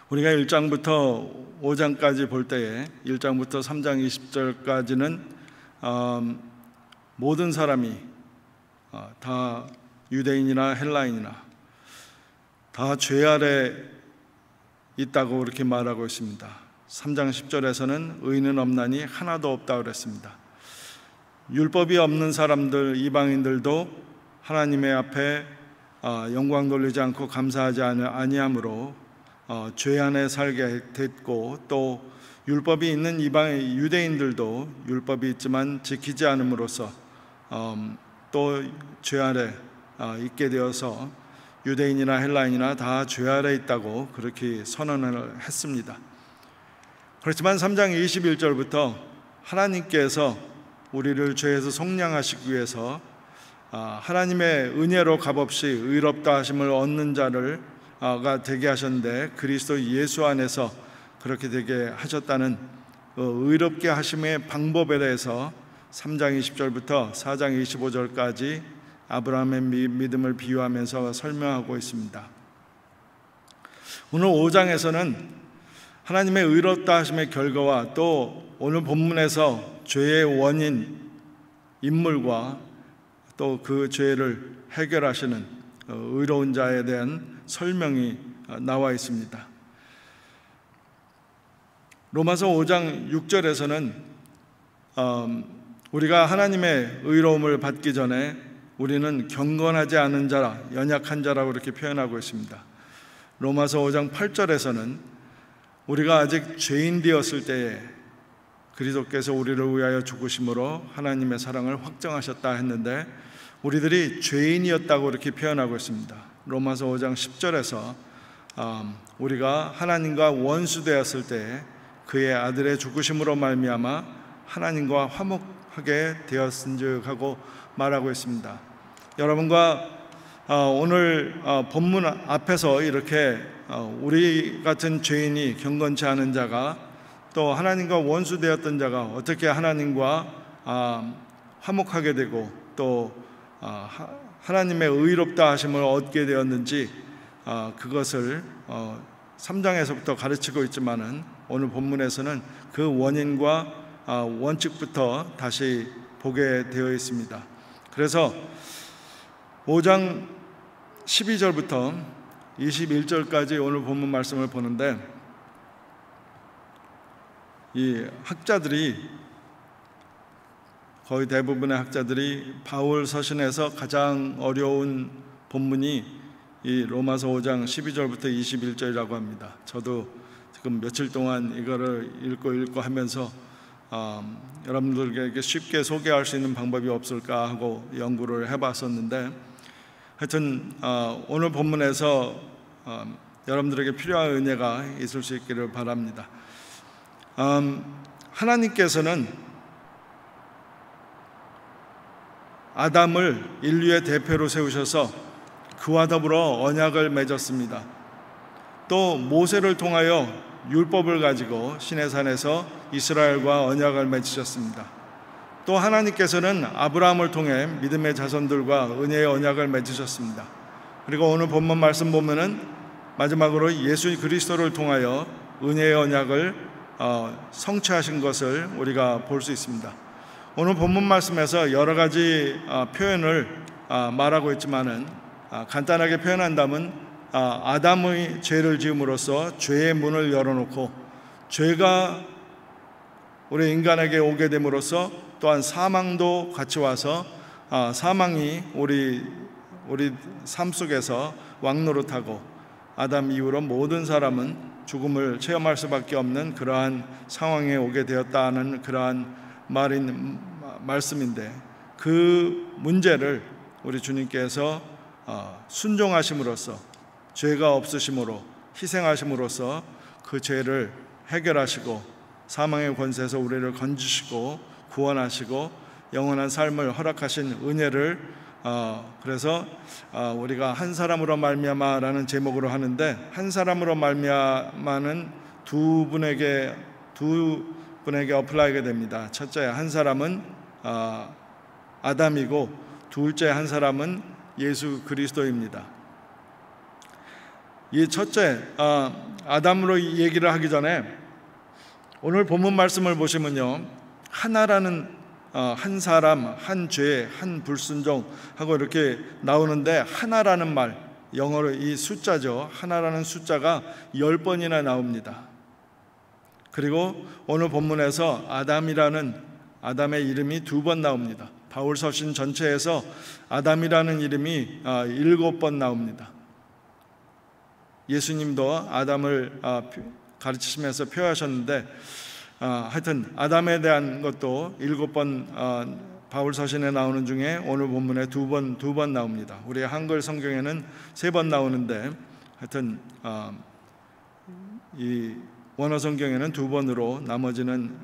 우리가 1장부터 5장까지 볼 때에 1장부터 3장 20절까지는 모든 사람이 다 유대인이나 헬라인이나 다 죄 아래 있다고 그렇게 말하고 있습니다. 3장 10절에서는 의인은 없나니 하나도 없다 그랬습니다. 율법이 없는 사람들, 이방인들도 하나님의 앞에 영광 돌리지 않고 감사하지 아니함으로 죄 안에 살게 됐고, 또 율법이 있는 이방의 유대인들도 율법이 있지만 지키지 않음으로써 또 죄 아래 있게 되어서 유대인이나 헬라인이나 다 죄 아래 있다고 그렇게 선언을 했습니다. 그렇지만 3장 21절부터 하나님께서 우리를 죄에서 속량하시기 위해서 하나님의 은혜로 값없이 의롭다 하심을 얻는 자가 되게 하셨는데, 그리스도 예수 안에서 그렇게 되게 하셨다는 의롭게 하심의 방법에 대해서 3장 20절부터 4장 25절까지 아브라함의 믿음을 비유하면서 설명하고 있습니다. 오늘 5장에서는 하나님의 의롭다 하심의 결과와 또 오늘 본문에서 죄의 원인, 인물과 또 그 죄를 해결하시는 의로운 자에 대한 설명이 나와 있습니다. 로마서 5장 6절에서는 우리가 하나님의 의로움을 받기 전에 우리는 경건하지 않은 자라, 연약한 자라고 이렇게 표현하고 있습니다. 로마서 5장 8절에서는 우리가 아직 죄인 되었을 때에 그리스도께서 우리를 위하여 죽으심으로 하나님의 사랑을 확정하셨다 했는데, 우리들이 죄인이었다고 이렇게 표현하고 있습니다. 로마서 5장 10절에서 우리가 하나님과 원수 되었을 때에 그의 아들의 죽으심으로 말미암아 하나님과 화목하게 되었은즉 하고 말하고 있습니다. 여러분과 오늘 본문 앞에서 이렇게 우리 같은 죄인이, 경건치 않은 자가, 또 하나님과 원수 되었던 자가 어떻게 하나님과 화목하게 되고 또 하나님의 의롭다 하심을 얻게 되었는지, 그것을 3장에서부터 가르치고 있지만은 오늘 본문에서는 그 원인과 원칙부터 다시 보게 되어 있습니다. 그래서 5장 12절부터 21절까지 오늘 본문 말씀을 보는데, 이 학자들이, 거의 대부분의 학자들이 바울 서신에서 가장 어려운 본문이 이 로마서 5장 12절부터 21절이라고 합니다. 저도 지금 며칠 동안 이거를 읽고 하면서 여러분들에게 쉽게 소개할 수 있는 방법이 없을까 하고 연구를 해봤었는데, 하여튼 오늘 본문에서 여러분들에게 필요한 은혜가 있을 수 있기를 바랍니다. 하나님께서는 아담을 인류의 대표로 세우셔서 그와 더불어 언약을 맺었습니다. 또 모세를 통하여 율법을 가지고 시내산에서 이스라엘과 언약을 맺으셨습니다. 또 하나님께서는 아브라함을 통해 믿음의 자손들과 은혜의 언약을 맺으셨습니다. 그리고 오늘 본문 말씀 보면은 마지막으로 예수 그리스도를 통하여 은혜의 언약을 성취하신 것을 우리가 볼 수 있습니다. 오늘 본문 말씀에서 여러 가지 표현을 말하고 있지만은 간단하게 표현한다면 아담의 죄를 지음으로써 죄의 문을 열어놓고, 죄가 우리 인간에게 오게 됨으로써 또한 사망도 같이 와서 사망이 우리 삶 속에서 왕노릇하고, 아담 이후로 모든 사람은 죽음을 체험할 수밖에 없는 그러한 상황에 오게 되었다는 그러한 말씀인데, 그 문제를 우리 주님께서 순종하심으로써, 죄가 없으심으로 희생하심으로써 그 죄를 해결하시고 사망의 권세에서 우리를 건지시고 구원하시고 영원한 삶을 허락하신 은혜를, 그래서 우리가 한 사람으로 말미암아라는 제목으로 하는데, 한 사람으로 말미암아는 두 분에게 어플라이가 됩니다. 첫째 한 사람은 아담이고, 둘째 한 사람은 예수 그리스도입니다. 이 첫째 아담으로 얘기를 하기 전에 오늘 본문 말씀을 보시면요, 하나라는 한 사람, 한 죄, 한 불순종 하고 이렇게 나오는데, 하나라는 말, 영어로 이 숫자죠. 하나라는 숫자가 10번이나 나옵니다. 그리고 오늘 본문에서 아담의 이름이 2번 나옵니다. 바울 서신 전체에서 아담이라는 이름이 7번 나옵니다. 예수님도 아담을 가르치시면서 표현하셨는데, 하여튼 아담에 대한 것도 7번 바울 서신에 나오는 중에 오늘 본문에 두 번 나옵니다. 우리 한글 성경에는 3번 나오는데, 하여튼 이 원어 성경에는 2번으로 나머지는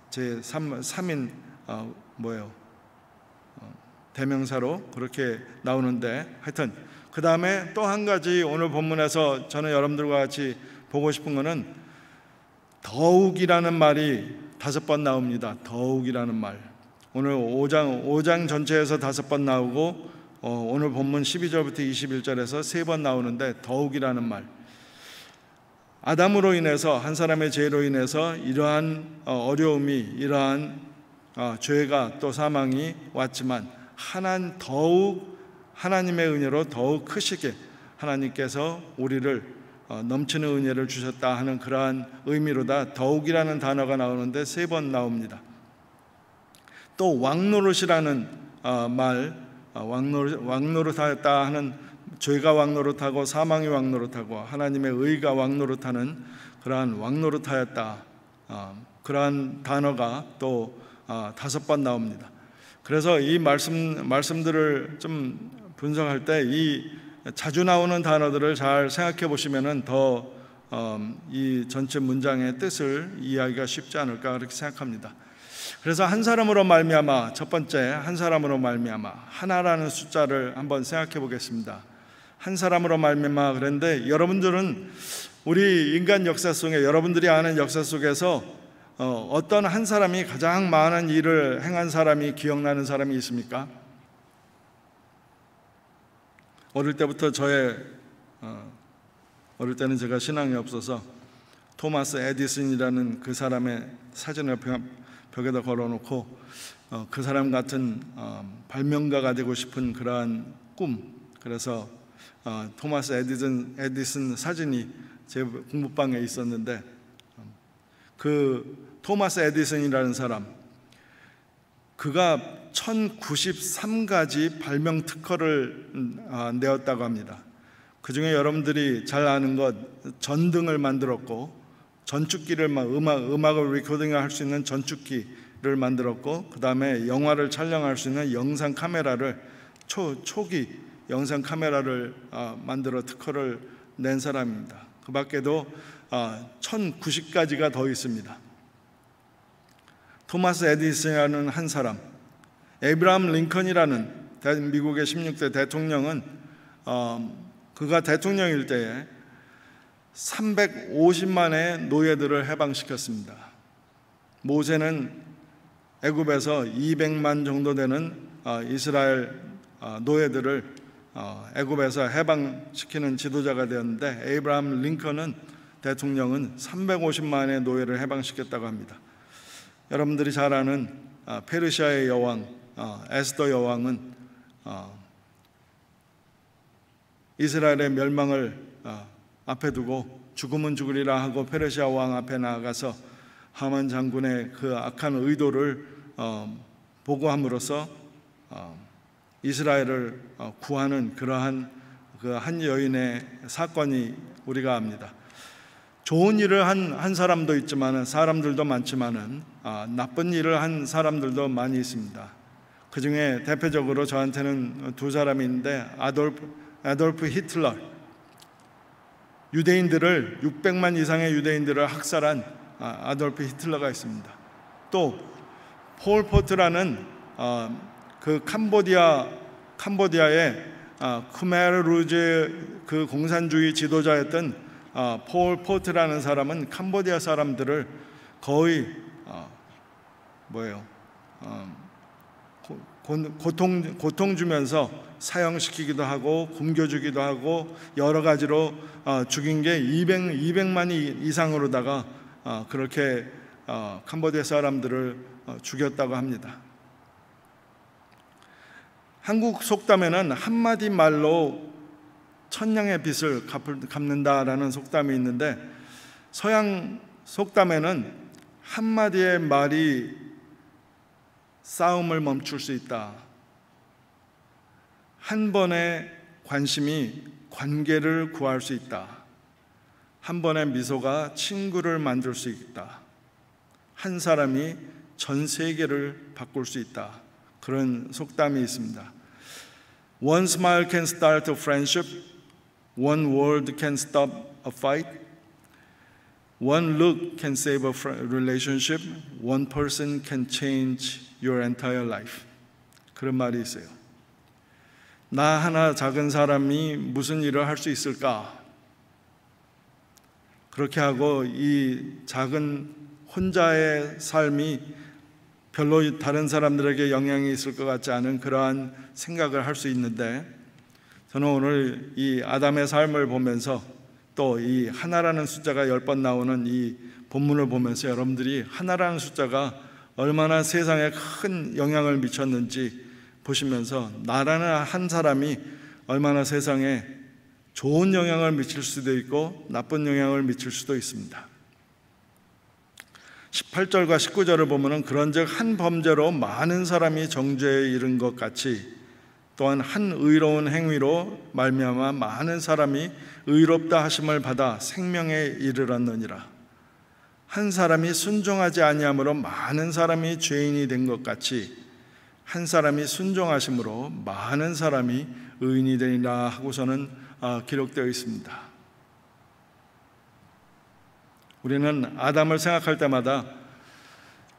제 3인 대명사로 그렇게 나오는데, 하여튼 그 다음에 또 한 가지 오늘 본문에서 저는 여러분들과 같이 보고 싶은 것은 더욱이라는 말이 5번 나옵니다. 더욱이라는 말. 오늘 5장 전체에서 5번 나오고, 오늘 본문 12절부터 21절에서 3번 나오는데, 더욱이라는 말. 아담으로 인해서, 한 사람의 죄로 인해서 이러한 어려움이, 이러한 죄가 또 사망이 왔지만, 더욱 하나님의 은혜로 더욱 크시게 하나님께서 우리를 넘치는 은혜를 주셨다 하는 그러한 의미로다 더욱이라는 단어가 나오는데 3번 나옵니다. 또 왕노릇이라는 말, 왕노릇하였다 하는, 죄가 왕노릇하고 사망이 왕노릇하고 하나님의 의가 왕노릇하는 그러한 왕노릇하였다, 그러한 단어가 또 5번 나옵니다. 그래서 이 말씀들을 좀 분석할 때 이 자주 나오는 단어들을 잘 생각해 보시면은 더 이 전체 문장의 뜻을 이해하기가 쉽지 않을까 그렇게 생각합니다. 그래서 한 사람으로 말미암아, 첫 번째 한 사람으로 말미암아, 하나라는 숫자를 한번 생각해 보겠습니다. 한 사람으로 말미암아. 그런데 여러분들은 우리 인간 역사 속에, 여러분들이 아는 역사 속에서 어떤 한 사람이 가장 많은 일을 행한 사람이 기억나는 사람이 있습니까? 어릴 때부터 어릴 때는 제가 신앙이 없어서 토마스 에디슨이라는 그 사람의 사진을 벽에다 걸어놓고 그 사람 같은 발명가가 되고 싶은 그러한 꿈, 그래서 토마스 에디슨 사진이 제 공부방에 있었는데, 그 토마스 에디슨이라는 사람, 그가 1093가지 발명 특허를 내었다고 합니다. 그 중에 여러분들이 잘 아는 것, 전등을 만들었고, 전축기를 음악을 리코딩할 수 있는 전축기를 만들었고, 그 다음에 영화를 촬영할 수 있는 영상 카메라를, 초기 영상 카메라를 만들어 특허를 낸 사람입니다. 그 밖에도 1090가지가 더 있습니다. 토마스 에디슨이라는 한 사람, 에이브라함 링컨이라는 미국의 16대 대통령은 그가 대통령일 때에 350만의 노예들을 해방시켰습니다. 모세는 애굽에서 200만 정도 되는 이스라엘 노예들을 애굽에서 해방시키는 지도자가 되었는데, 에이브라함 링컨은 대통령은 350만의 노예를 해방시켰다고 합니다. 여러분들이 잘 아는 페르시아의 여왕 에스더 여왕은 이스라엘의 멸망을 앞에 두고 죽으면 죽으리라 하고 페르시아 왕 앞에 나아가서 하만 장군의 그 악한 의도를 보고함으로써 이스라엘을 구하는 그러한 그 한 여인의 사건이 우리가 압니다. 좋은 일을 한 사람도 있지만, 사람들도 많지만은 나쁜 일을 한 사람들도 많이 있습니다. 그 중에 대표적으로 저한테는 2사람이 있는데, 아돌프 히틀러, 유대인들을 600만 이상의 유대인들을 학살한 아돌프 히틀러가 있습니다. 또 폴 포트라는 그 캄보디아의 크메르 루즈 그 공산주의 지도자였던 폴 포트라는 사람은 캄보디아 사람들을 거의 고통 주면서 사형시키기도 하고 굶겨주기도 하고 여러 가지로 죽인 게 200만이 이상으로다가 그렇게 캄보디아 사람들을 죽였다고 합니다. 한국 속담에는 한마디 말로 천냥의 빚을 갚는다라는 속담이 있는데, 서양 속담에는 한마디의 말이 싸움을 멈출 수 있다. 한 번의 관심이 관계를 구할 수 있다. 한 번의 미소가 친구를 만들 수 있다. 한 사람이 전 세계를 바꿀 수 있다. 그런 속담이 있습니다. One smile can start a friendship. One word can stop a fight. One look can save a relationship. One person can change your entire life. 그런 말이 있어요. 나 하나 작은 사람이 무슨 일을 할 수 있을까? 그렇게 하고 이 작은 혼자의 삶이 별로 다른 사람들에게 영향이 있을 것 같지 않은 그러한 생각을 할 수 있는데, 저는 오늘 이 아담의 삶을 보면서 또 이 하나라는 숫자가 10번 나오는 이 본문을 보면서 여러분들이 하나라는 숫자가 얼마나 세상에 큰 영향을 미쳤는지 보시면서 나라는 한 사람이 얼마나 세상에 좋은 영향을 미칠 수도 있고 나쁜 영향을 미칠 수도 있습니다. 18절과 19절을 보면 그런즉 한 범죄로 많은 사람이 정죄에 이른 것 같이 또한 한 의로운 행위로 말미암아 많은 사람이 의롭다 하심을 받아 생명에 이르렀느니라. 한 사람이 순종하지 아니함으로 많은 사람이 죄인이 된 것 같이 한 사람이 순종하심으로 많은 사람이 의인이 되리라 하고서는 기록되어 있습니다. 우리는 아담을 생각할 때마다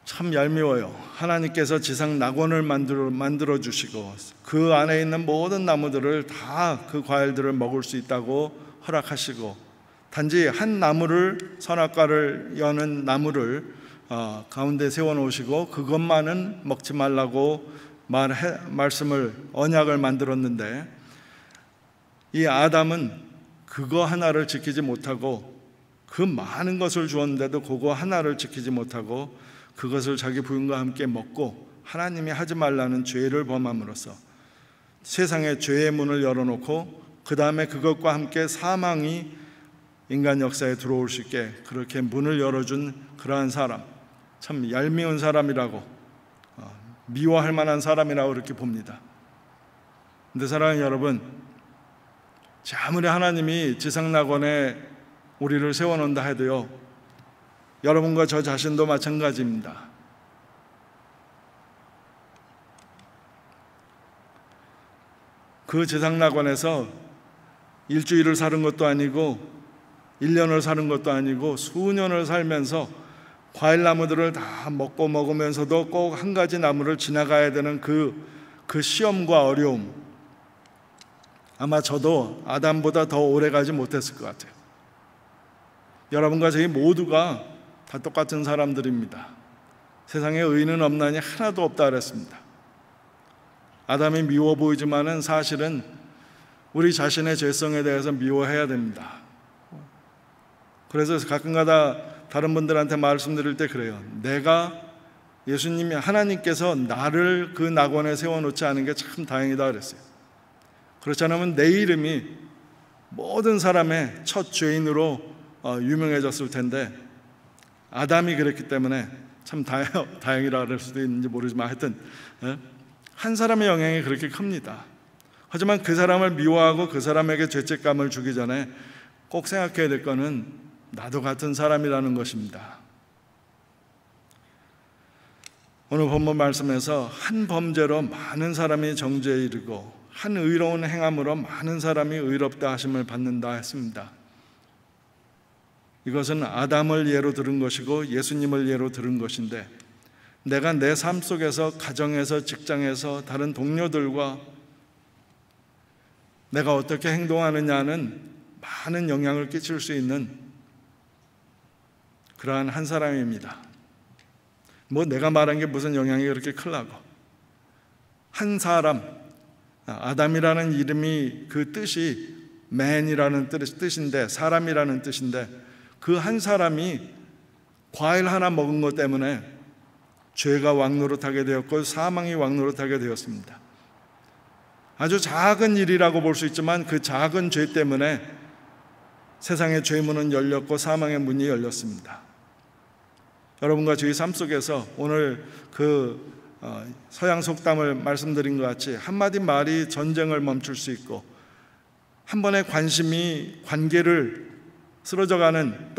참 얄미워요. 하나님께서 지상 낙원을 만들어 주시고 그 안에 있는 모든 나무들을 다 그 과일들을 먹을 수 있다고 허락하시고, 단지 한 나무를 선악과를 여는 나무를 가운데 세워놓으시고 그것만은 먹지 말라고 말씀을 언약을 만들었는데, 이 아담은 그거 하나를 지키지 못하고 그 많은 것을 주었는데도 그거 하나를 지키지 못하고 그것을 자기 부인과 함께 먹고 하나님이 하지 말라는 죄를 범함으로써 세상에 죄의 문을 열어놓고 그 다음에 그것과 함께 사망이 인간 역사에 들어올 수 있게 그렇게 문을 열어준 그러한 사람, 참 얄미운 사람이라고, 미워할 만한 사람이라고 그렇게 봅니다. 그런데 사랑하는 여러분, 아무리 하나님이 지상낙원에 우리를 세워놓는다 해도요, 여러분과 저 자신도 마찬가지입니다. 그 지상낙원에서 일주일을 사는 것도 아니고 1년을 사는 것도 아니고 수년을 살면서 과일나무들을 다 먹으면서도 꼭 한 가지 나무를 지나가야 되는 그 시험과 어려움, 아마 저도 아담보다 더 오래 가지 못했을 것 같아요. 여러분과 저희 모두가 다 똑같은 사람들입니다. 세상에 의인은 없나니 하나도 없다 그랬습니다. 아담이 미워 보이지만은 사실은 우리 자신의 죄성에 대해서 미워해야 됩니다. 그래서 가끔가다 다른 분들한테 말씀드릴 때 그래요. 내가 예수님이 하나님께서 나를 그 낙원에 세워놓지 않은 게 참 다행이다 그랬어요. 그렇지 않으면 내 이름이 모든 사람의 첫 죄인으로 유명해졌을 텐데, 아담이 그랬기 때문에 참 다행이라 그럴 수도 있는지 모르지만 하여튼 한 사람의 영향이 그렇게 큽니다. 하지만 그 사람을 미워하고 그 사람에게 죄책감을 주기 전에 꼭 생각해야 될 것은 나도 같은 사람이라는 것입니다. 오늘 본문 말씀에서 한 범죄로 많은 사람이 정죄에 이르고 한 의로운 행함으로 많은 사람이 의롭다 하심을 받는다 했습니다. 이것은 아담을 예로 들은 것이고 예수님을 예로 들은 것인데, 내가 내 삶 속에서, 가정에서, 직장에서, 다른 동료들과 내가 어떻게 행동하느냐는 많은 영향을 끼칠 수 있는 그러한 한 사람입니다. 내가 말한 게 무슨 영향이 그렇게 크려고. 한 사람, 아담이라는 이름이 그 뜻이 man이라는 뜻인데, 사람이라는 뜻인데, 그 한 사람이 과일 하나 먹은 것 때문에 죄가 왕노릇하게 되었고 사망이 왕노릇하게 되었습니다. 아주 작은 일이라고 볼 수 있지만 그 작은 죄 때문에 세상의 죄문은 열렸고 사망의 문이 열렸습니다. 여러분과 저희 삶 속에서 오늘 그 서양 속담을 말씀드린 것 같이 한마디 말이 전쟁을 멈출 수 있고, 한 번의 관심이 관계를 쓰러져가는,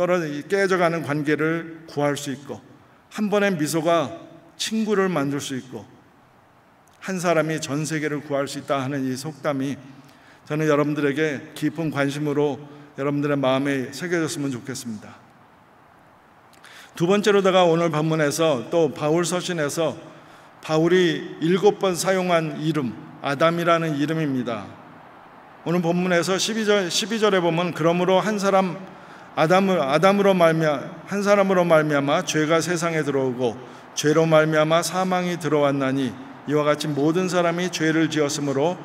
깨져가는 관계를 구할 수 있고, 한 번의 미소가 친구를 만들 수 있고, 한 사람이 전 세계를 구할 수 있다 하는 이 속담이 저는 여러분들에게 깊은 관심으로 여러분들의 마음에 새겨졌으면 좋겠습니다. 두 번째로다가 오늘 본문에서 또 바울 서신에서 바울이 7번 사용한 이름, 아담이라는 이름입니다. 오늘 본문에서 12절에 보면 그러므로 한 사람으로 말미암아 죄가 세상에 들어오고 죄로 말미암아 사망이 들어왔나니 이와 같이 모든 사람이 죄를 지었으므로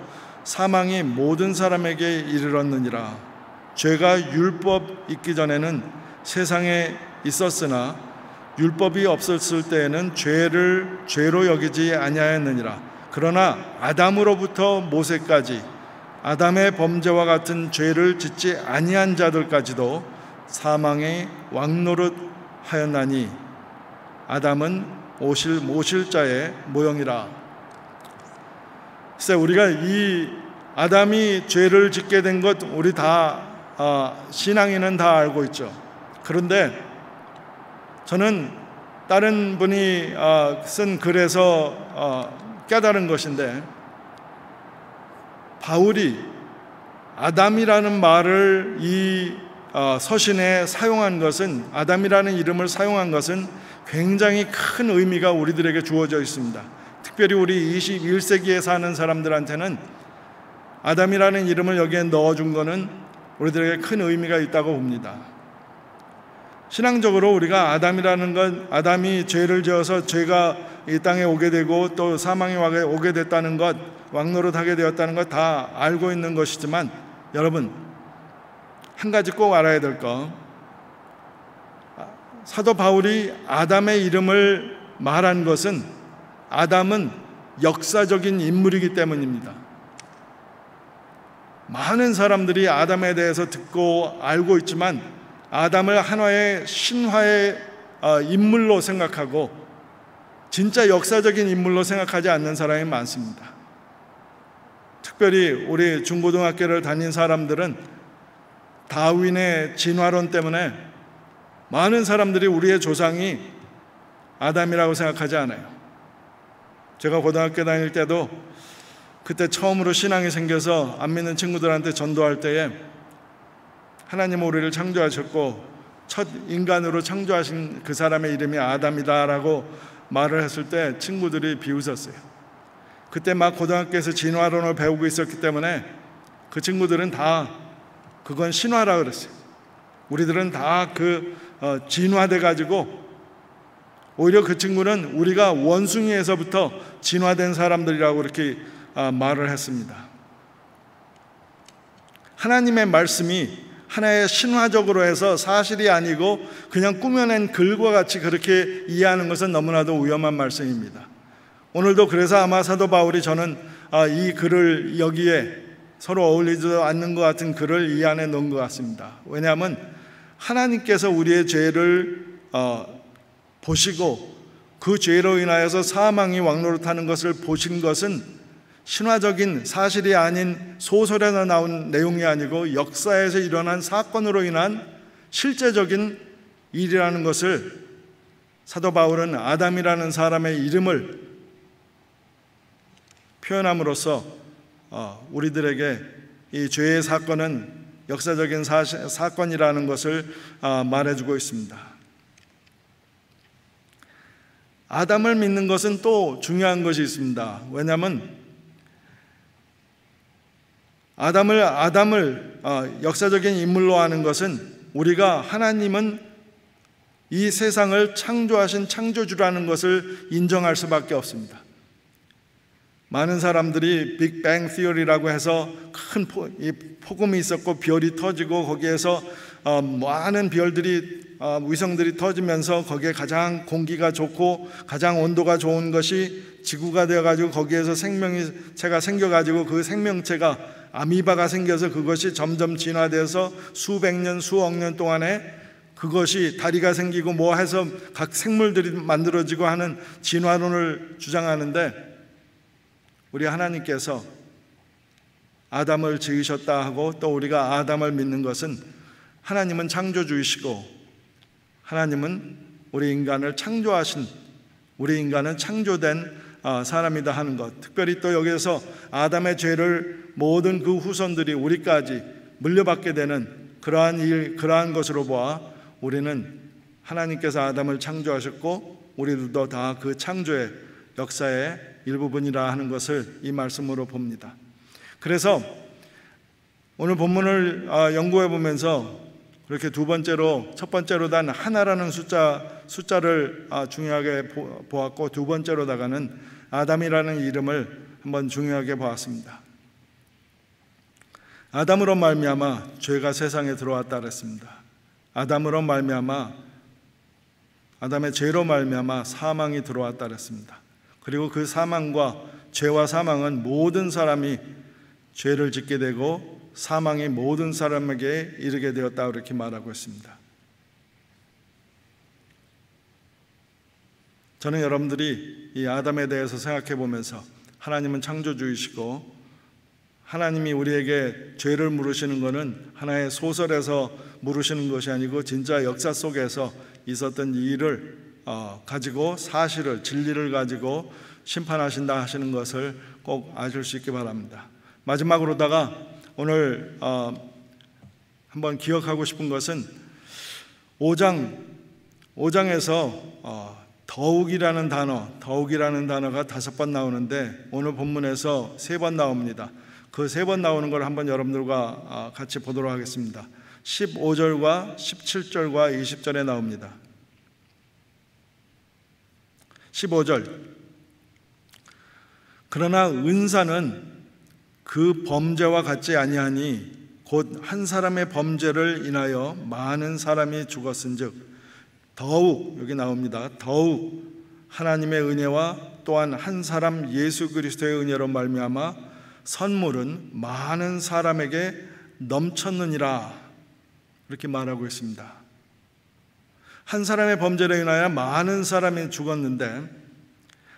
사망이 모든 사람에게 이르렀느니라. 죄가 율법 있기 전에는 세상에 있었으나 율법이 없었을 때에는 죄를 죄로 여기지 아니하였느니라. 그러나 아담으로부터 모세까지 아담의 범죄와 같은 죄를 짓지 아니한 자들까지도 사망에 왕노릇하였나니 아담은 모실자의 모형이라. 글쎄, 우리가 이 아담이 죄를 짓게 된 것 우리 다 신앙인은 다 알고 있죠. 그런데 저는 다른 분이 쓴 글에서 깨달은 것인데, 바울이 아담이라는 말을 이 서신에 사용한 것은, 아담이라는 이름을 사용한 것은 굉장히 큰 의미가 우리들에게 주어져 있습니다. 특별히 우리 21세기에 사는 사람들한테는 아담이라는 이름을 여기에 넣어준 것은 우리들에게 큰 의미가 있다고 봅니다. 신앙적으로 우리가 아담이라는 건, 아담이 죄를 지어서 죄가 이 땅에 오게 되고 또 사망이 오게 됐다는 것, 왕노릇하게 되었다는 것 다 알고 있는 것이지만, 여러분 한 가지 꼭 알아야 될 거, 사도 바울이 아담의 이름을 말한 것은 아담은 역사적인 인물이기 때문입니다. 많은 사람들이 아담에 대해서 듣고 알고 있지만 아담을 하나의 신화의 인물로 생각하고 진짜 역사적인 인물로 생각하지 않는 사람이 많습니다. 특별히 우리 중고등학교를 다닌 사람들은 다윈의 진화론 때문에 많은 사람들이 우리의 조상이 아담이라고 생각하지 않아요. 제가 고등학교 다닐 때도 그때 처음으로 신앙이 생겨서 안 믿는 친구들한테 전도할 때에 하나님은 우리를 창조하셨고 첫 인간으로 창조하신 그 사람의 이름이 아담이다라고 말을 했을 때 친구들이 비웃었어요. 그때 막 고등학교에서 진화론을 배우고 있었기 때문에 그 친구들은 다 그건 신화라 그랬어요. 우리들은 다 진화돼 가지고, 오히려 그 친구는 우리가 원숭이에서부터 진화된 사람들이라고 이렇게 말을 했습니다. 하나님의 말씀이 하나의 신화적으로 해서 사실이 아니고 그냥 꾸며낸 글과 같이 그렇게 이해하는 것은 너무나도 위험한 말씀입니다. 오늘도 그래서 아마 사도 바울이 저는 이 글을 여기에 서로 어울리지도 않는 것 같은 글을 이 안에 넣은 것 같습니다. 왜냐하면 하나님께서 우리의 죄를 보시고 그 죄로 인하여서 사망이 왕노릇하는 것을 보신 것은 신화적인 사실이 아닌 소설에서 나온 내용이 아니고 역사에서 일어난 사건으로 인한 실제적인 일이라는 것을 사도 바울은 아담이라는 사람의 이름을 표현함으로써 우리들에게 이 죄의 사건은 역사적인 사건이라는 것을 말해주고 있습니다. 아담을 믿는 것은 또 중요한 것이 있습니다. 왜냐하면 아담을 역사적인 인물로 하는 것은 우리가 하나님은 이 세상을 창조하신 창조주라는 것을 인정할 수밖에 없습니다. 많은 사람들이 빅뱅 시어리라고 해서 큰 폭음이 있었고 별이 터지고 거기에서 많은 별들이 위성들이 터지면서 거기에 가장 공기가 좋고 가장 온도가 좋은 것이 지구가 되어가지고 거기에서 생명체가 생겨가지고 그 생명체가 아미바가 생겨서 그것이 점점 진화되어서 수백 년 수억 년 동안에 그것이 다리가 생기고 뭐 해서 각 생물들이 만들어지고 하는 진화론을 주장하는데, 우리 하나님께서 아담을 지으셨다 하고 또 우리가 아담을 믿는 것은 하나님은 창조주이시고 하나님은 우리 인간을 창조하신, 우리 인간은 창조된 사람이다 하는 것, 특별히 또 여기에서 아담의 죄를 모든 그 후손들이 우리까지 물려받게 되는 그러한 것으로 보아 우리는 하나님께서 아담을 창조하셨고 우리들도 다 그 창조의 역사의 일부분이라 하는 것을 이 말씀으로 봅니다. 그래서 오늘 본문을 연구해 보면서 그렇게 두 번째로, 첫 번째로 단 하나라는 숫자를 중요하게 보았고, 두 번째로다가는 아담이라는 이름을 한번 중요하게 보았습니다. 아담으로 말미암아 죄가 세상에 들어왔다 그랬습니다. 아담으로 말미암아, 아담의 죄로 말미암아 사망이 들어왔다 그랬습니다. 그리고 그 사망과 죄와 사망은 모든 사람이 죄를 짓게 되고 사망이 모든 사람에게 이르게 되었다 이렇게 말하고 있습니다. 저는 여러분들이 이 아담에 대해서 생각해 보면서 하나님은 창조주이시고 하나님이 우리에게 죄를 물으시는 것은 하나의 소설에서 물으시는 것이 아니고 진짜 역사 속에서 있었던 일을 가지고 사실을, 진리를 가지고 심판하신다 하시는 것을 꼭 아실 수 있기 바랍니다. 마지막으로다가 오늘 한번 기억하고 싶은 것은 5장에서 더욱이라는 단어가 5번 나오는데 오늘 본문에서 3번 나옵니다. 그 3번 나오는 걸 한번 여러분들과 같이 보도록 하겠습니다. 15절과 17절과 20절에 나옵니다. 15절, 그러나 은사는 그 범죄와 같지 아니하니 곧 한 사람의 범죄를 인하여 많은 사람이 죽었은즉 더욱, 여기 나옵니다. 더욱 하나님의 은혜와 또한 한 사람 예수 그리스도의 은혜로 말미암아 선물은 많은 사람에게 넘쳤느니라 이렇게 말하고 있습니다. 한 사람의 범죄로 인하여 많은 사람이 죽었는데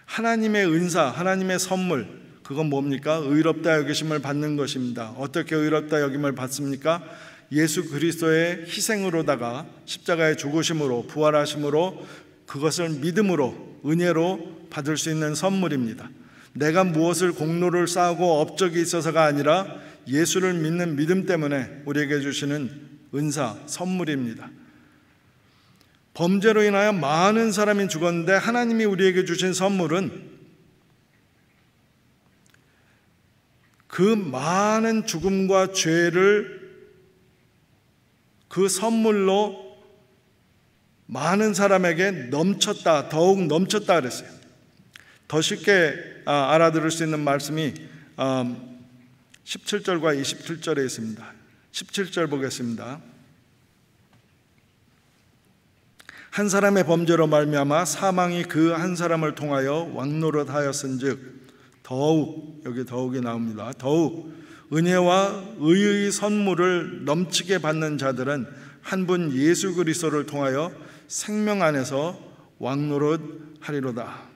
하나님의 은사, 하나님의 선물, 그건 뭡니까? 의롭다 여기심을 받는 것입니다. 어떻게 의롭다 여김을 받습니까? 예수 그리스도의 희생으로다가 십자가의 죽으심으로 부활하심으로 그것을 믿음으로 은혜로 받을 수 있는 선물입니다. 내가 무엇을 공로를 쌓고 업적이 있어서가 아니라 예수를 믿는 믿음 때문에 우리에게 주시는 은사, 선물입니다. 범죄로 인하여 많은 사람이 죽었는데 하나님이 우리에게 주신 선물은 그 많은 죽음과 죄를 그 선물로 많은 사람에게 넘쳤다, 더욱 넘쳤다 그랬어요. 더 쉽게 알아들을 수 있는 말씀이 17절과 27절에 있습니다. 17절 보겠습니다. 한 사람의 범죄로 말미암아 사망이 그 한 사람을 통하여 왕노릇하였은즉 더욱, 여기 더욱이 나옵니다. 더욱 은혜와 의의 선물을 넘치게 받는 자들은 한 분 예수 그리스도를 통하여 생명 안에서 왕노릇하리로다.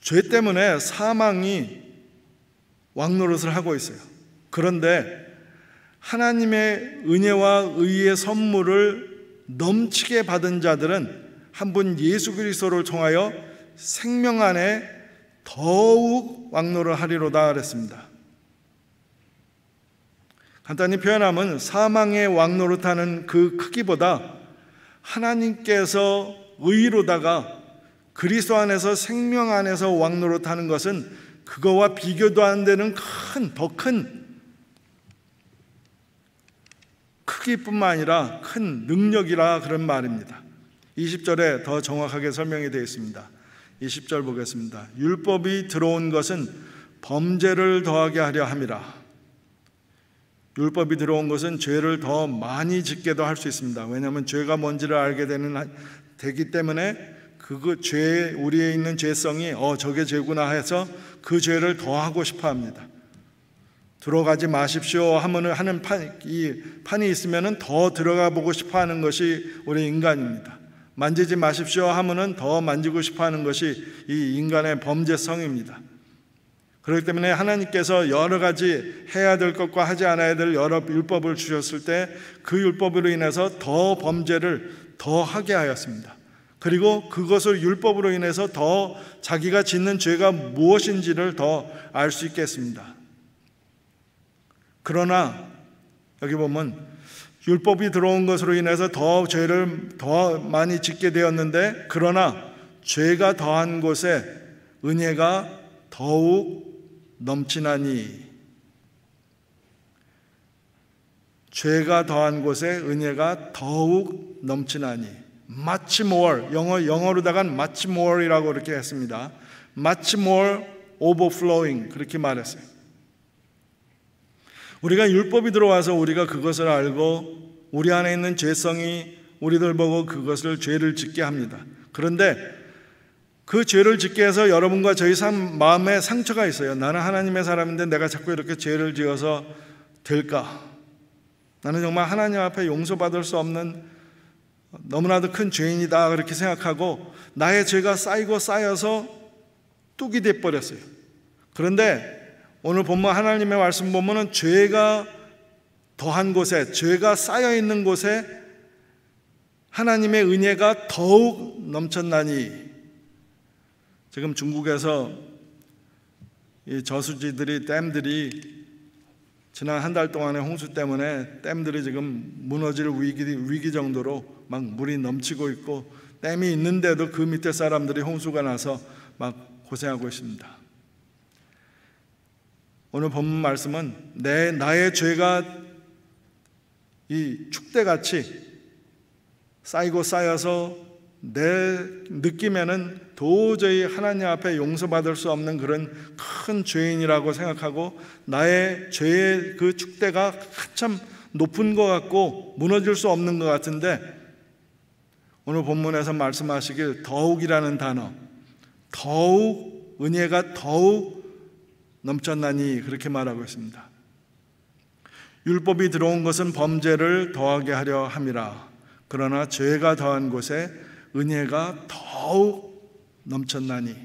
죄 때문에 사망이 왕노릇을 하고 있어요. 그런데 하나님의 은혜와 의의 선물을 넘치게 받은 자들은 한 분 예수 그리스도를 통하여 생명 안에 더욱 왕노릇하리로다 그랬습니다. 간단히 표현하면 사망의 왕노릇하는 그 크기보다 하나님께서 의로다가 그리스도 안에서 생명 안에서 왕노릇하는 것은 그거와 비교도 안 되는 더 큰 크기뿐만 아니라 큰 능력이라 그런 말입니다. 20절에 더 정확하게 설명이 되어 있습니다. 이 10절 보겠습니다. 율법이 들어온 것은 범죄를 더하게 하려 함이라. 율법이 들어온 것은 죄를 더 많이 짓게도 할 수 있습니다. 왜냐하면 죄가 뭔지를 알게 되기 때문에 우리에 있는 죄성이 저게 죄구나 해서 그 죄를 더 하고 싶어 합니다. 들어가지 마십시오 하는 판이 있으면 더 들어가 보고 싶어 하는 것이 우리 인간입니다. 만지지 마십시오 하면은 더 만지고 싶어 하는 것이 이 인간의 범죄성입니다. 그렇기 때문에 하나님께서 여러 가지 해야 될 것과 하지 않아야 될 여러 율법을 주셨을 때 그 율법으로 인해서 더 범죄를 더 하게 하였습니다. 그리고 그것을 율법으로 인해서 더 자기가 짓는 죄가 무엇인지를 더 알 수 있겠습니다. 그러나 여기 보면 율법이 들어온 것으로 인해서 더 죄를 더 많이 짓게 되었는데, 그러나 죄가 더한 곳에 은혜가 더욱 넘치나니, 죄가 더한 곳에 은혜가 더욱 넘치나니, much more, 영어로다간 much more이라고 이렇게 했습니다. much more overflowing, 그렇게 말했어요. 우리가 율법이 들어와서 우리가 그것을 알고 우리 안에 있는 죄성이 우리들 보고 그것을 죄를 짓게 합니다. 그런데 그 죄를 짓게 해서 여러분과 저희 마음에 상처가 있어요. 나는 하나님의 사람인데 내가 자꾸 이렇게 죄를 지어서 될까? 나는 정말 하나님 앞에 용서받을 수 없는 너무나도 큰 죄인이다, 그렇게 생각하고 나의 죄가 쌓여서 뚝이 돼버렸어요. 그런데 오늘 본문 하나님의 말씀 보면은 죄가 더한 곳에, 죄가 쌓여있는 곳에 하나님의 은혜가 더욱 넘쳤나니. 지금 중국에서 이 저수지들이, 댐들이 지난 한 달 동안의 홍수 때문에 댐들이 지금 무너질 위기 정도로 막 물이 넘치고 있고, 댐이 있는데도 그 밑에 사람들이 홍수가 나서 막 고생하고 있습니다. 오늘 본문 말씀은 나의 죄가 이 축대같이 쌓여서 내 느낌에는 도저히 하나님 앞에 용서받을 수 없는 그런 큰 죄인이라고 생각하고, 나의 죄의 그 축대가 한참 높은 것 같고 무너질 수 없는 것 같은데, 오늘 본문에서 말씀하시길 더욱이라는 단어, 더욱, 은혜가 더욱 넘쳤나니, 그렇게 말하고 있습니다. 율법이 들어온 것은 범죄를 더하게 하려 함이라. 그러나 죄가 더한 곳에 은혜가 더욱 넘쳤나니.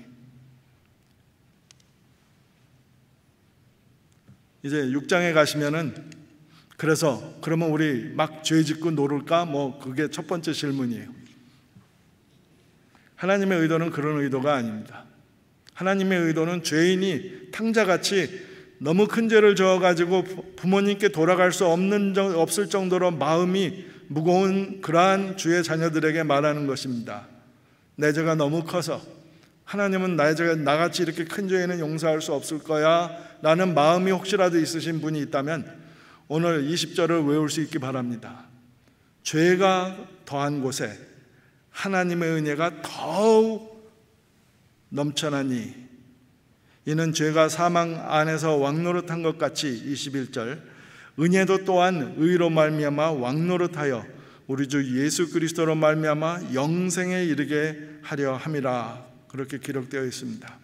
이제 6장에 가시면은, 그러면 우리 막 죄 짓고 놀을까? 그게 첫 번째 질문이에요. 하나님의 의도는 그런 의도가 아닙니다. 하나님의 의도는 죄인이 탕자같이 너무 큰 죄를 저어가지고 부모님께 돌아갈 수 없을 정도로 마음이 무거운 그러한 주의 자녀들에게 말하는 것입니다. 내 죄가 너무 커서 하나님은 나같이 이렇게 큰 죄에는 용서할 수 없을 거야 라는 마음이 혹시라도 있으신 분이 있다면 오늘 20절을 외울 수 있기 바랍니다. 죄가 더한 곳에 하나님의 은혜가 더욱 넘쳐나니, 이는 죄가 사망 안에서 왕노릇한 것 같이 21절 은혜도 또한 의로 말미암아 왕노릇하여 우리 주 예수 그리스도로 말미암아 영생에 이르게 하려 함이라. 그렇게 기록되어 있습니다.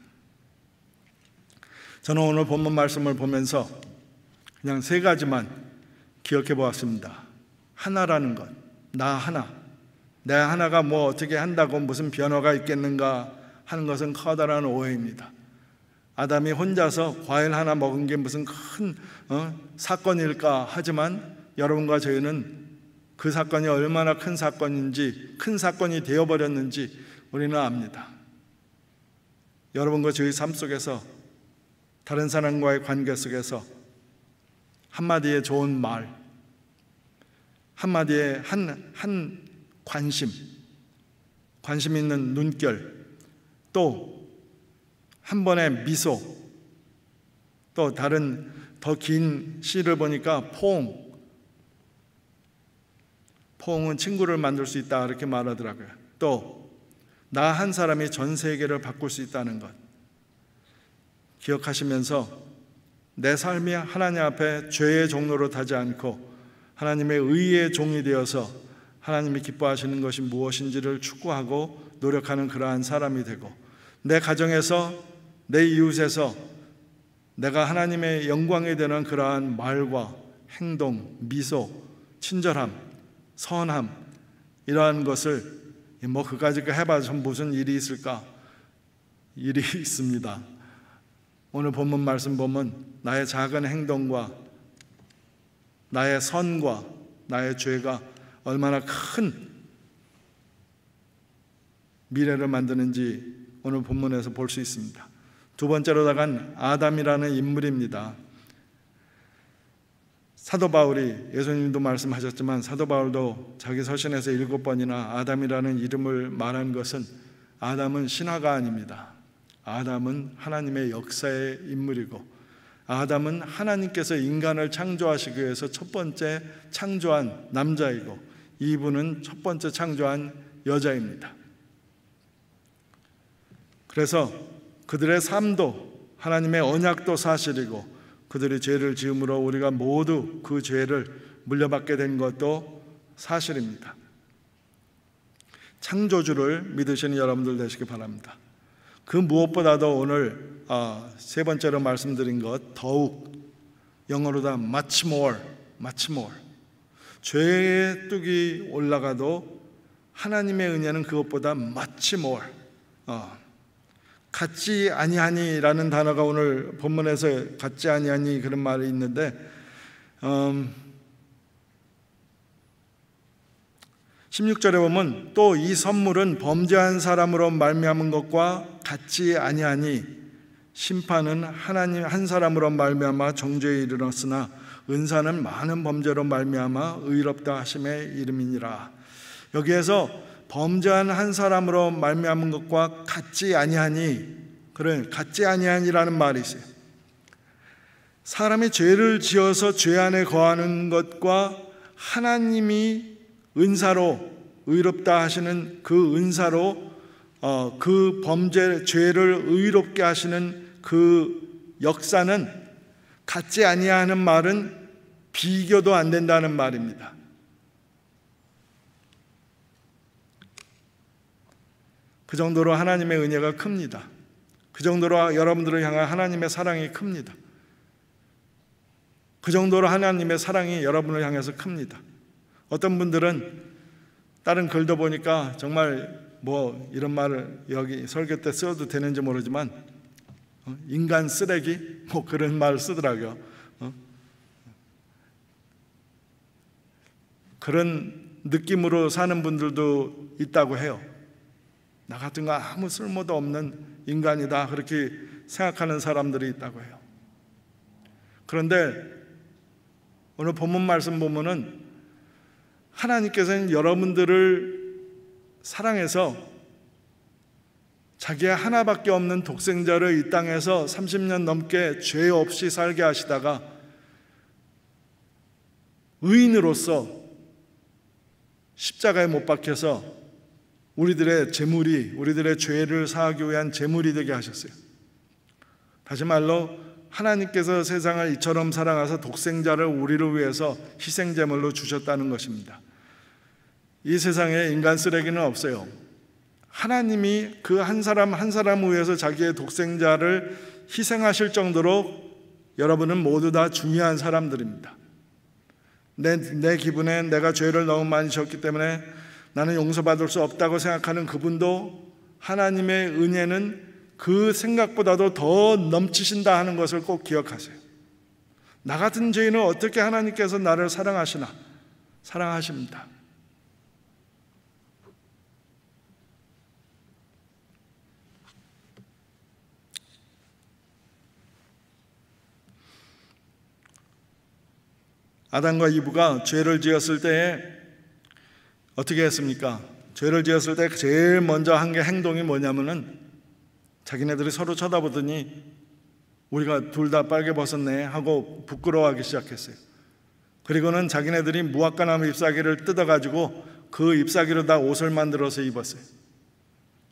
저는 오늘 본문 말씀을 보면서 그냥 세 가지만 기억해 보았습니다. 하나라는 것, 나 하나, 내 하나가 어떻게 한다고 무슨 변화가 있겠는가 하는 것은 커다란 오해입니다. 아담이 혼자서 과일 하나 먹은 게 무슨 큰 사건일까 하지만 여러분과 저희는 그 사건이 얼마나 큰 사건인지, 큰 사건이 되어버렸는지 우리는 압니다. 여러분과 저희 삶 속에서, 다른 사람과의 관계 속에서 한마디의 좋은 말, 한마디의 한 관심 있는 눈결, 또 한 번의 미소, 또 다른 더 긴 시를 보니까 포옹은 친구를 만들 수 있다, 이렇게 말하더라고요. 또 나 한 사람이 전 세계를 바꿀 수 있다는 것 기억하시면서 내 삶이 하나님 앞에 죄의 종로로 타지 않고 하나님의 의의 종이 되어서 하나님이 기뻐하시는 것이 무엇인지를 추구하고 노력하는 그러한 사람이 되고, 내 가정에서, 내 이웃에서 내가 하나님의 영광이 되는 그러한 말과 행동, 미소, 친절함, 선함, 이러한 것을 그까짓 거 해봐서 무슨 일이 있을까? 일이 있습니다. 오늘 본문 말씀 보면 나의 작은 행동과 나의 선과 나의 죄가 얼마나 큰 미래를 만드는지 오늘 본문에서 볼 수 있습니다. 두 번째로 나간 아담이라는 인물입니다. 사도 바울이, 예수님도 말씀하셨지만 사도 바울도 자기 서신에서 7번이나 아담이라는 이름을 말한 것은, 아담은 신화가 아닙니다. 아담은 하나님의 역사의 인물이고, 아담은 하나님께서 인간을 창조하시기 위해서 첫 번째 창조한 남자이고, 이분은 첫 번째 창조한 여자입니다. 그래서 그들의 삶도 하나님의 언약도 사실이고, 그들이 죄를 지음으로 우리가 모두 그 죄를 물려받게 된 것도 사실입니다. 창조주를 믿으시는 여러분들 되시기 바랍니다. 그 무엇보다도 오늘 세 번째로 말씀드린 것, 더욱, 영어로다 much more, much more. 죄의 뚝이 올라가도 하나님의 은혜는 그것보다 much more, 같지 아니하니라는 단어가 오늘 본문에서 같지 아니하니 그런 말이 있는데, 16절에 보면 또 이 선물은 범죄한 사람으로 말미암은 것과 같지 아니하니 심판은 하나님 한 사람으로 말미암아 정죄에 이르렀으나 은사는 많은 범죄로 말미암아 의롭다 하심의 이름이니라. 여기에서 범죄한 한 사람으로 말미암은 것과 같지 아니하니, 그래, 같지 아니하니라는 말이 있어요. 사람이 죄를 지어서 죄 안에 거하는 것과 하나님이 은사로 의롭다 하시는 그 은사로 그 범죄 죄를 의롭게 하시는 그 역사는 같지 아니하는 말은 비교도 안 된다는 말입니다. 그 정도로 하나님의 은혜가 큽니다. 그 정도로 여러분들을 향한 하나님의 사랑이 큽니다. 그 정도로 하나님의 사랑이 여러분을 향해서 큽니다. 어떤 분들은 다른 글도 보니까 정말 이런 말을 여기 설교 때 써도 되는지 모르지만 인간 쓰레기 그런 말을 쓰더라고요. 그런 느낌으로 사는 분들도 있다고 해요. 나 같은 거 아무 쓸모도 없는 인간이다, 그렇게 생각하는 사람들이 있다고 해요. 그런데 오늘 본문 말씀 보면은 하나님께서는 여러분들을 사랑해서 자기의 하나밖에 없는 독생자를 이 땅에서 30년 넘게 죄 없이 살게 하시다가 의인으로서 십자가에 못 박혀서 우리들의 제물이, 우리들의 죄를 사하기 위한 제물이 되게 하셨어요. 다시 말로 하나님께서 세상을 이처럼 사랑하사 독생자를 우리를 위해서 희생제물로 주셨다는 것입니다. 이 세상에 인간 쓰레기는 없어요. 하나님이 그 한 사람 한 사람을 위해서 자기의 독생자를 희생하실 정도로 여러분은 모두 다 중요한 사람들입니다. 내 기분엔 내가 죄를 너무 많이 졌기 때문에 나는 용서받을 수 없다고 생각하는 그분도 하나님의 은혜는 그 생각보다도 더 넘치신다 하는 것을 꼭 기억하세요. 나 같은 죄인은 어떻게 하나님께서 나를 사랑하시나? 사랑하십니다. 아담과 이브가 죄를 지었을 때에 어떻게 했습니까? 죄를 지었을 때 제일 먼저 한 게 행동이 뭐냐면은 자기네들이 서로 쳐다보더니 우리가 둘 다 빨개 벗었네 하고 부끄러워하기 시작했어요. 그리고는 자기네들이 무화과나무 잎사귀를 뜯어가지고 그 잎사귀로 다 옷을 만들어서 입었어요.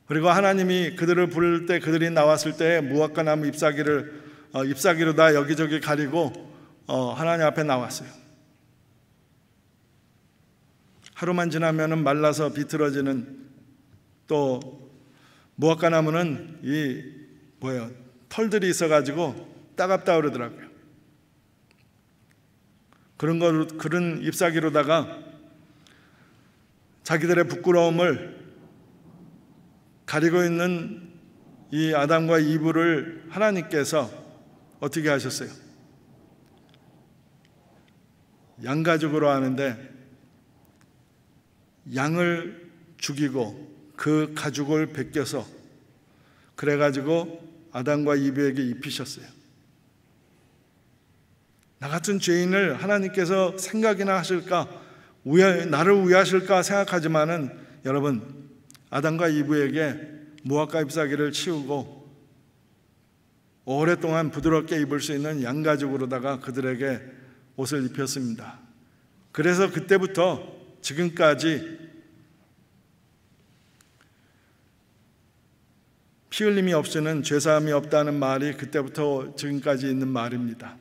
그리고 하나님이 그들을 부를 때 그들이 나왔을 때 무화과 나무 잎사귀로 다 여기저기 가리고 하나님 앞에 나왔어요. 하루만 지나면 말라서 비틀어지는, 또 무화과 나무는 털들이 있어가지고 따갑다 그러더라고요. 그런 잎사귀로다가 자기들의 부끄러움을 가리고 있는 이 아담과 이브를 하나님께서 어떻게 하셨어요? 양가죽으로 하는데 양을 죽이고 그 가죽을 벗겨서 그래가지고 아담과 이브에게 입히셨어요. 나 같은 죄인을 하나님께서 생각이나 하실까, 나를 위하실까 생각하지만은 여러분, 아담과 이브에게 무화과 잎사귀를 치우고 오랫동안 부드럽게 입을 수 있는 양가죽으로다가 그들에게 옷을 입혔습니다. 그래서 그때부터 지금까지 피 흘림이 없이는 죄사함이 없다는 말이 그때부터 지금까지 있는 말입니다.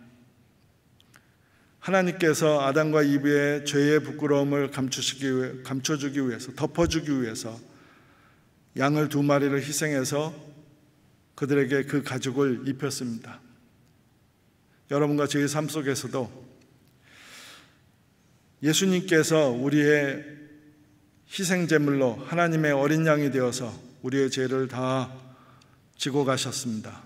하나님께서 아담과 이브의 죄의 부끄러움을 감춰주기 위해서, 덮어주기 위해서 양을 2마리를 희생해서 그들에게 그 가죽을 입혔습니다. 여러분과 저희 삶 속에서도 예수님께서 우리의 희생제물로 하나님의 어린 양이 되어서 우리의 죄를 다 지고 가셨습니다.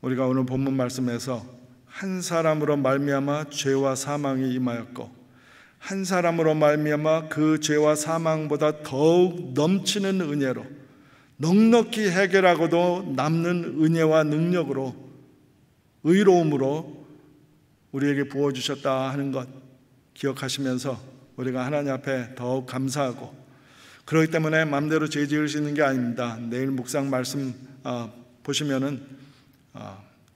우리가 오늘 본문 말씀에서 한 사람으로 말미암아 죄와 사망이 임하였고 한 사람으로 말미암아 그 죄와 사망보다 더욱 넘치는 은혜로 넉넉히 해결하고도 남는 은혜와 능력으로 의로움으로 우리에게 부어주셨다 하는 것 기억하시면서 우리가 하나님 앞에 더욱 감사하고, 그렇기 때문에 마음대로 죄 지을 수 있는 게 아닙니다. 내일 묵상 말씀 보시면은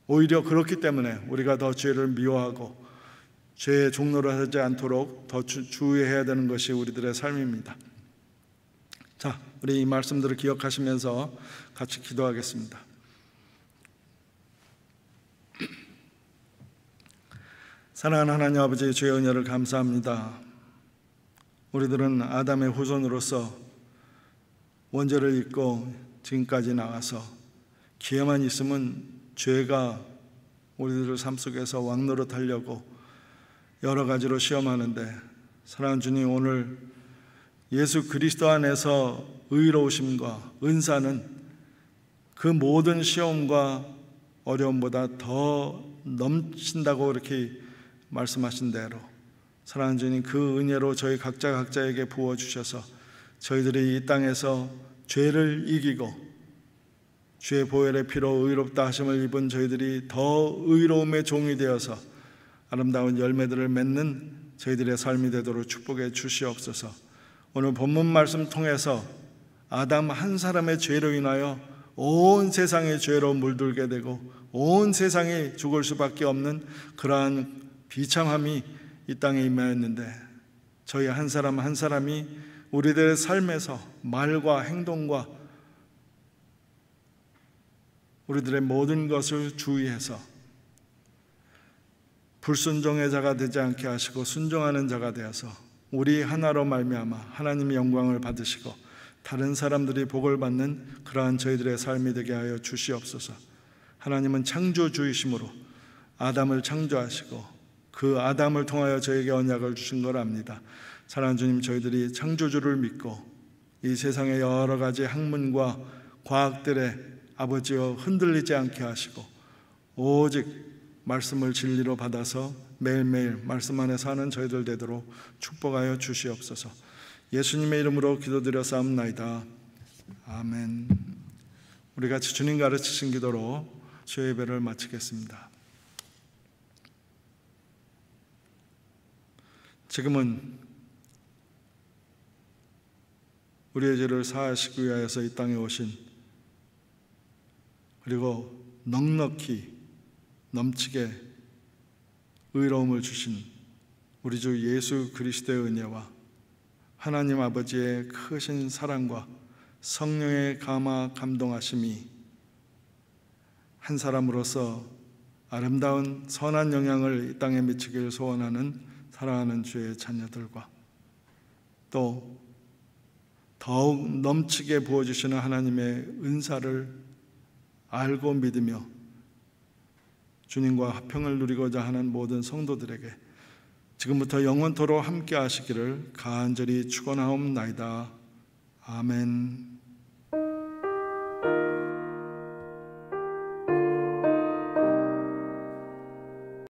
오히려 그렇기 때문에 우리가 더 죄를 미워하고 죄의 종로를 하지 않도록 더 주의해야 되는 것이 우리들의 삶입니다. 자, 우리 이 말씀들을 기억하시면서 같이 기도하겠습니다. 사랑하는 하나님 아버지, 주의 은혜를 감사합니다. 우리들은 아담의 후손으로서 원죄를 잊고 지금까지 나와서 기회만 있으면 죄가 우리들 삶 속에서 왕노릇하려고 여러 가지로 시험하는데, 사랑하는 주님, 오늘 예수 그리스도 안에서 의로우심과 은사는 그 모든 시험과 어려움보다 더 넘친다고 이렇게 말씀하신 대로 사랑하는 주님, 그 은혜로 저희 각자에게 부어주셔서 저희들이 이 땅에서 죄를 이기고 주의 보혈의 피로 의롭다 하심을 입은 저희들이 더 의로움의 종이 되어서 아름다운 열매들을 맺는 저희들의 삶이 되도록 축복해 주시옵소서. 오늘 본문 말씀 통해서 아담 한 사람의 죄로 인하여 온 세상의 죄로 물들게 되고 온 세상이 죽을 수밖에 없는 그러한 비참함이 이 땅에 임하였는데, 저희 한 사람 한 사람이 우리들의 삶에서 말과 행동과 우리들의 모든 것을 주의해서 불순종의 자가 되지 않게 하시고 순종하는 자가 되어서 우리 하나로 말미암아 하나님의 영광을 받으시고 다른 사람들이 복을 받는 그러한 저희들의 삶이 되게 하여 주시옵소서. 하나님은 창조주이심으로 아담을 창조하시고 그 아담을 통하여 저에게 언약을 주신 걸 압니다. 사랑하는 주님, 저희들이 창조주를 믿고 이 세상의 여러 가지 학문과 과학들의 아버지여 흔들리지 않게 하시고 오직 말씀을 진리로 받아서 매일매일 말씀 안에 사는 저희들 되도록 축복하여 주시옵소서. 예수님의 이름으로 기도드렸사옵나이다. 아멘. 우리 같이 주님 가르치신 기도로 주의 예배를 마치겠습니다. 지금은 우리의 죄를 사하시기 위하여서 이 땅에 오신, 그리고 넉넉히 넘치게 의로움을 주신 우리 주 예수 그리스도의 은혜와 하나님 아버지의 크신 사랑과 성령의 감화 감동하심이 한 사람으로서 아름다운 선한 영향을 이 땅에 미치기를 소원하는 사랑하는 주의 자녀들과 또 더욱 넘치게 부어주시는 하나님의 은사를 알고 믿으며 주님과 화평을 누리고자 하는 모든 성도들에게 지금부터 영원토록 함께 하시기를 간절히 축원하옵나이다. 아멘.